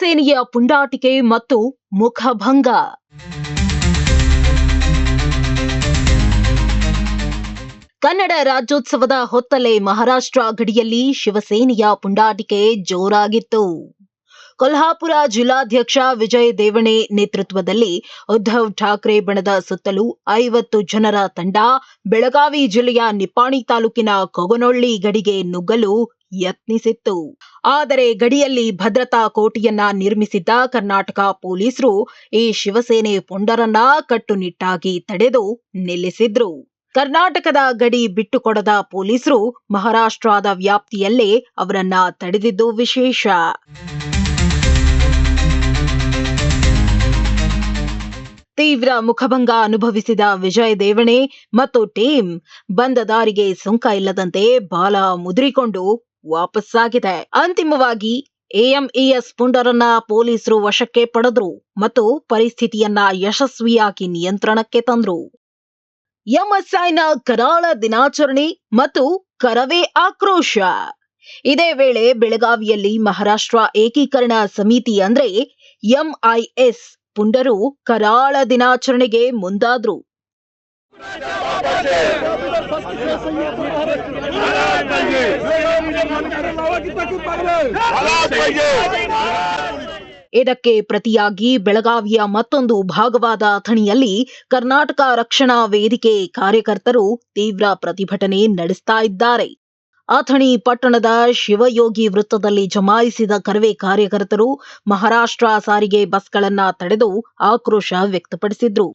ಶಿವಸೇನೆಯ ಪುಂಡಾಟಿಕೆ ಮತ್ತು ಮುಖಭಂಗ. ಕನ್ನಡ ರಾಜ್ಯೋತ್ಸವದ ಹೊತ್ತಲೇ ಮಹಾರಾಷ್ಟ್ರ ಗಡಿಯಲ್ಲಿ ಶಿವಸೇನೆಯ ಪುಂಡಾಟಿಕೆ ಜೋರಾಗಿತ್ತು. ಕೊಲ್ಹಾಪುರ ಜಿಲ್ಲಾಧ್ಯಕ್ಷ ವಿಜಯ್ ದೇವಣೆ ನೇತೃತ್ವದಲ್ಲಿ ಉದ್ಧವ್ ಠಾಕ್ರೆ ಬಣದ ಸುತ್ತಲೂ 50 ಜನರ ತಂಡ ಬೆಳಗಾವಿ ಜಿಲ್ಲೆಯ ನಿಪ್ಪಾಣಿ ತಾಲೂಕಿನ ಕೊಗನೊಳ್ಳಿ ಗಡಿಗೆ ನುಗ್ಗಲು ಯತ್ನಿಸಿತ್ತು. ಆದರೆ ಗಡಿಯಲ್ಲಿ ಭದ್ರತಾ ಕೋಟೆಯನ್ನ ನಿರ್ಮಿಸಿದ್ದ ಕರ್ನಾಟಕ ಪೊಲೀಸರು ಈ ಶಿವಸೇನೆ ಪುಂಡರನ್ನ ಕಟ್ಟುನಿಟ್ಟಾಗಿ ತಡೆದು ನಿಲ್ಲಿಸಿದ್ರು. ಕರ್ನಾಟಕದ ಗಡಿ ಬಿಟ್ಟುಕೊಡದ ಪೊಲೀಸರು ಮಹಾರಾಷ್ಟ್ರದ ವ್ಯಾಪ್ತಿಯಲ್ಲೇ ಅವರನ್ನ ತಡೆದಿದ್ದು ವಿಶೇಷ. ತೀವ್ರ ಮುಖಭಂಗ ಅನುಭವಿಸಿದ ವಿಜಯ್ ದೇವಣೆ ಮತ್ತು ಟೀಮ್ ಬಂದ ದಾರಿಗೆ ಸುಂಕ ಇಲ್ಲದಂತೆ ಬಾಲ ಮುದುರಿಕೊಂಡು ವಾಪಸ್ಸಾಗಿದೆ. ಅಂತಿಮವಾಗಿ ಎಎಂಇಎಸ್ ಪುಂಡರನ್ನ ಪೊಲೀಸರು ವಶಕ್ಕೆ ಪಡೆದ್ರು ಮತ್ತು ಪರಿಸ್ಥಿತಿಯನ್ನ ಯಶಸ್ವಿಯಾಗಿ ನಿಯಂತ್ರಣಕ್ಕೆ ತಂದ್ರು. ಎಂಎಸ್ಐನ ಕರಾಳ ದಿನಾಚರಣೆ ಮತ್ತು ಕರವೇ ಆಕ್ರೋಶ. ಇದೇ ವೇಳೆ ಬೆಳಗಾವಿಯಲ್ಲಿ ಮಹಾರಾಷ್ಟ್ರ ಏಕೀಕರಣ ಸಮಿತಿ ಅಂದ್ರೆ ಎಂಐಎಸ್ ಪುಂಡರು ಕರಾಳ ದಿನಾಚರಣೆಗೆ ಮುಂದಾದ್ರು. ಇದಕ್ಕೆ ಪ್ರತಿಯಾಗಿ ಬೆಳಗಾವಿಯ ಮತ್ತೊಂದು ಭಾಗವಾದ ಅಥಣಿಯಲ್ಲಿ ಕರ್ನಾಟಕ ರಕ್ಷಣಾ ವೇದಿಕೆ ಕಾರ್ಯಕರ್ತರು ತೀವ್ರ ಪ್ರತಿಭಟನೆ ನಡೆಸ್ತಾ ಇದ್ದಾರೆ. ಅಥಣಿ ಪಟ್ಟಣದ ಶಿವಯೋಗಿ ವೃತ್ತದಲ್ಲಿ ಜಮಾಯಿಸಿದ ಕರವೇ ಕಾರ್ಯಕರ್ತರು ಮಹಾರಾಷ್ಟ್ರ ಸಾರಿಗೆ ಬಸ್ಗಳನ್ನ ತಡೆದು ಆಕ್ರೋಶ ವ್ಯಕ್ತಪಡಿಸಿದ್ರು.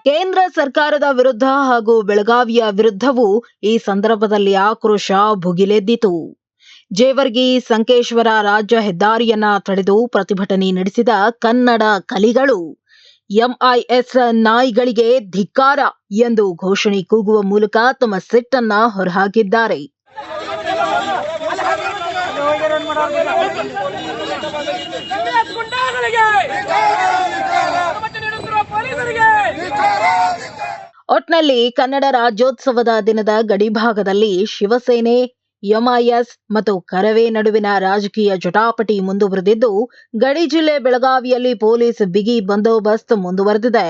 ಕೇಂದ್ರ ಸರ್ಕಾರದ ವಿರುದ್ಧ ಹಾಗೂ ಬೆಳಗಾವಿಯ ವಿರುದ್ಧವೂ ಈ ಸಂದರ್ಭದಲ್ಲಿ ಆಕ್ರೋಶ ಭುಗಿಲೆದ್ದಿತು. ಜೇವರ್ಗಿ ಸಂಕೇಶ್ವರ ರಾಜ್ಯ ಹೆದ್ದಾರಿಯನ್ನ ತಡೆದು ಪ್ರತಿಭಟನೆ ನಡೆಸಿದ ಕನ್ನಡ ಕಲಿಗಳು ಎಂಐಎಸ್ ನಾಯಿಗಳಿಗೆ ಧಿಕ್ಕಾರ ಎಂದು ಘೋಷಣೆ ಕೂಗುವ ಮೂಲಕ ತಮ್ಮ ಸಿಟ್ಟನ್ನ ಹೊರಹಾಕಿದ್ದಾರೆ. ಒಟ್ನಲ್ಲಿ ಕನ್ನಡ ರಾಜ್ಯೋತ್ಸವದ ದಿನದ ಗಡಿಭಾಗದಲ್ಲಿ ಶಿವಸೇನೆ, ಎಂಐಎಸ್ ಮತ್ತು ಕರವೇ ನಡುವಿನ ರಾಜಕೀಯ ಜಟಾಪಟಿ ಮುಂದುವರೆದಿದ್ದು, ಗಡಿ ಜಿಲ್ಲೆ ಬೆಳಗಾವಿಯಲ್ಲಿ ಪೊಲೀಸ್ ಬಿಗಿ ಬಂದೋಬಸ್ತ್ ಮುಂದುವರೆದಿದೆ.